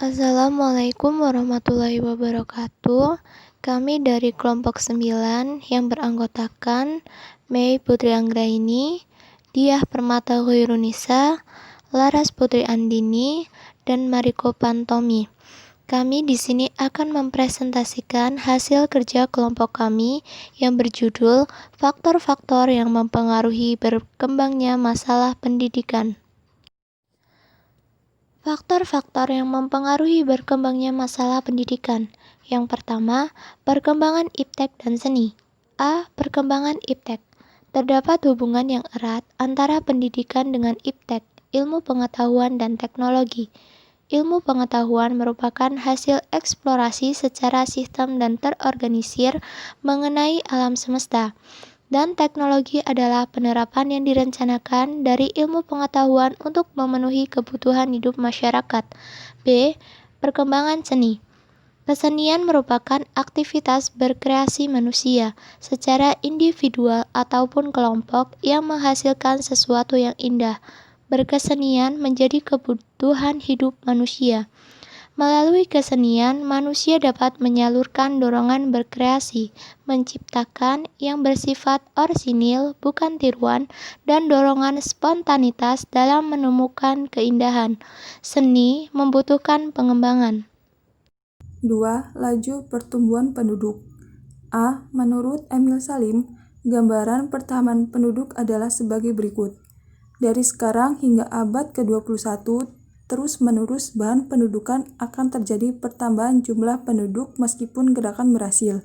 Assalamualaikum warahmatullahi wabarakatuh. Kami dari kelompok 9 yang beranggotakan Mei Putri Anggraini, Diah Permata Hoirunisa, Laras Putri Andini, dan Mariko Pantomi. Kami di sini akan mempresentasikan hasil kerja kelompok kami yang berjudul Faktor-faktor yang mempengaruhi berkembangnya masalah pendidikan. Faktor-faktor yang mempengaruhi berkembangnya masalah pendidikan. Yang pertama, perkembangan iptek dan seni. A. Perkembangan iptek. Terdapat hubungan yang erat antara pendidikan dengan iptek, ilmu pengetahuan dan teknologi. Ilmu pengetahuan merupakan hasil eksplorasi secara sistem dan terorganisir mengenai alam semesta. Dan teknologi adalah penerapan yang direncanakan dari ilmu pengetahuan untuk memenuhi kebutuhan hidup masyarakat. B. Perkembangan seni. Kesenian merupakan aktivitas berkreasi manusia secara individual ataupun kelompok yang menghasilkan sesuatu yang indah. Berkesenian menjadi kebutuhan hidup manusia. Melalui kesenian, manusia dapat menyalurkan dorongan berkreasi, menciptakan yang bersifat orsinil, bukan tiruan, dan dorongan spontanitas dalam menemukan keindahan. Seni membutuhkan pengembangan. 2. Laju pertumbuhan penduduk. A. Menurut Emil Salim, gambaran pertambahan penduduk adalah sebagai berikut. Dari sekarang hingga abad ke-21, terus-menerus bahan pendudukan akan terjadi pertambahan jumlah penduduk meskipun gerakan berhasil.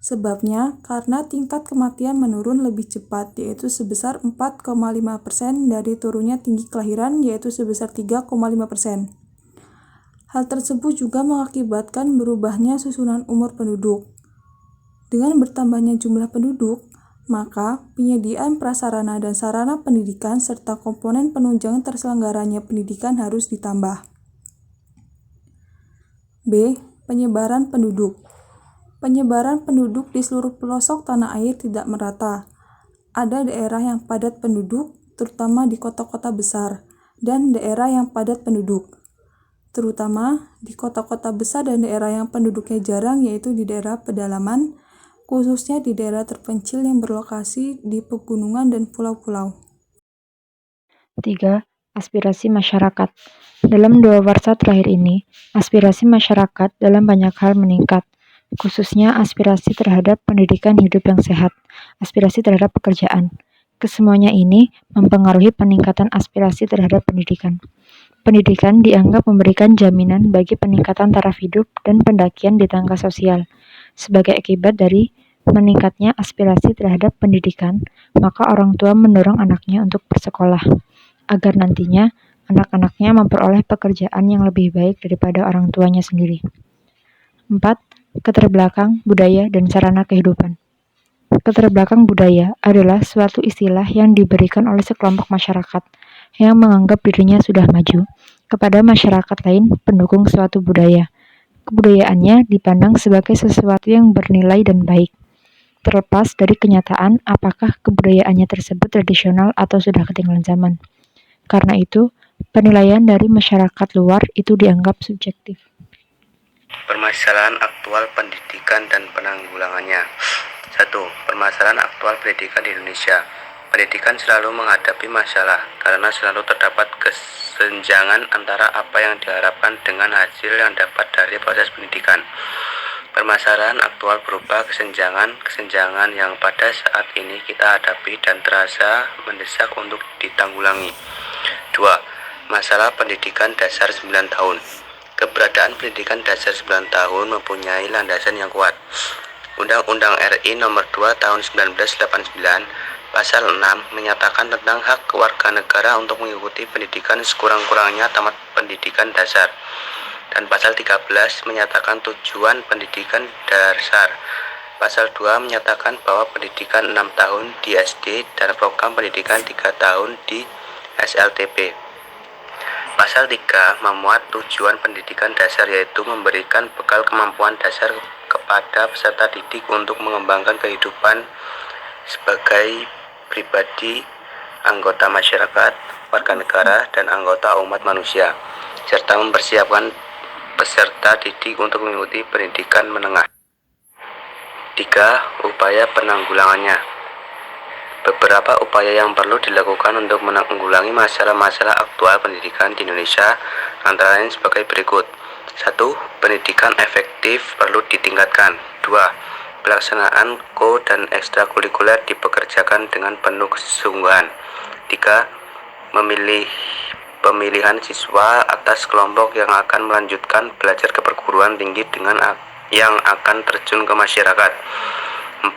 Sebabnya, karena tingkat kematian menurun lebih cepat, yaitu sebesar 4,5% dari turunnya tinggi kelahiran, yaitu sebesar 3,5%. Hal tersebut juga mengakibatkan berubahnya susunan umur penduduk. Dengan bertambahnya jumlah penduduk, maka penyediaan prasarana dan sarana pendidikan serta komponen penunjang terselenggaranya pendidikan harus ditambah. B. Penyebaran penduduk. Penyebaran penduduk di seluruh pelosok tanah air tidak merata. Ada daerah yang padat penduduk, terutama di kota-kota besar, dan daerah yang padat penduduk, terutama di kota-kota besar dan daerah yang penduduknya jarang, yaitu di daerah pedalaman, khususnya di daerah terpencil yang berlokasi di pegunungan dan pulau-pulau. 3. Aspirasi masyarakat. Dalam 2 warsa terakhir ini, aspirasi masyarakat dalam banyak hal meningkat, khususnya aspirasi terhadap pendidikan hidup yang sehat, aspirasi terhadap pekerjaan. Kesemuanya ini mempengaruhi peningkatan aspirasi terhadap pendidikan. Pendidikan dianggap memberikan jaminan bagi peningkatan taraf hidup dan pendakian di tangga sosial. Sebagai akibat dari meningkatnya aspirasi terhadap pendidikan, maka orang tua mendorong anaknya untuk bersekolah, agar nantinya anak-anaknya memperoleh pekerjaan yang lebih baik daripada orang tuanya sendiri. 4. Keterbelakang budaya dan sarana kehidupan. Keterbelakang budaya adalah suatu istilah yang diberikan oleh sekelompok masyarakat yang menganggap dirinya sudah maju kepada masyarakat lain pendukung suatu budaya. Kebudayaannya dipandang sebagai sesuatu yang bernilai dan baik, terlepas dari kenyataan apakah kebudayaannya tersebut tradisional atau sudah ketinggalan zaman. Karena itu, penilaian dari masyarakat luar itu dianggap subjektif. Permasalahan aktual pendidikan dan penanggulangannya. 1. Permasalahan aktual pendidikan di Indonesia. Pendidikan selalu menghadapi masalah karena selalu terdapat kesenjangan antara apa yang diharapkan dengan hasil yang dapat dari proses pendidikan. Permasalahan aktual berupa kesenjangan yang pada saat ini kita hadapi dan terasa mendesak untuk ditanggulangi. 2. Masalah pendidikan dasar 9 tahun. Keberadaan pendidikan dasar 9 tahun mempunyai landasan yang kuat. Undang-Undang RI Nomor 2 Tahun 1989 Pasal 6 menyatakan tentang hak kewarganegara untuk mengikuti pendidikan sekurang-kurangnya tamat pendidikan dasar. Dan Pasal 13 menyatakan tujuan pendidikan dasar. Pasal 2 menyatakan bahwa pendidikan 6 tahun di SD dan program pendidikan 3 tahun di SLTP. Pasal 3 memuat tujuan pendidikan dasar, yaitu memberikan bekal kemampuan dasar kepada peserta didik untuk mengembangkan kehidupan sebagai pribadi, anggota masyarakat, warga negara, dan anggota umat manusia, serta mempersiapkan peserta didik untuk mengikuti pendidikan menengah. 3. Upaya penanggulangannya. Beberapa upaya yang perlu dilakukan untuk menanggulangi masalah-masalah aktual pendidikan di Indonesia antara lain sebagai berikut. 1. Pendidikan efektif perlu ditingkatkan. 2. Pelaksanaan ko dan ekstrakurikuler dipekerjakan dengan penuh kesungguhan. 3. Pemilihan siswa atas kelompok yang akan melanjutkan belajar ke perguruan tinggi dengan yang akan terjun ke masyarakat. 4.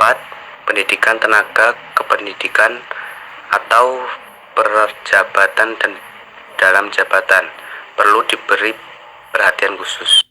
Pendidikan tenaga kependidikan atau perjabatan dan dalam jabatan perlu diberi perhatian khusus.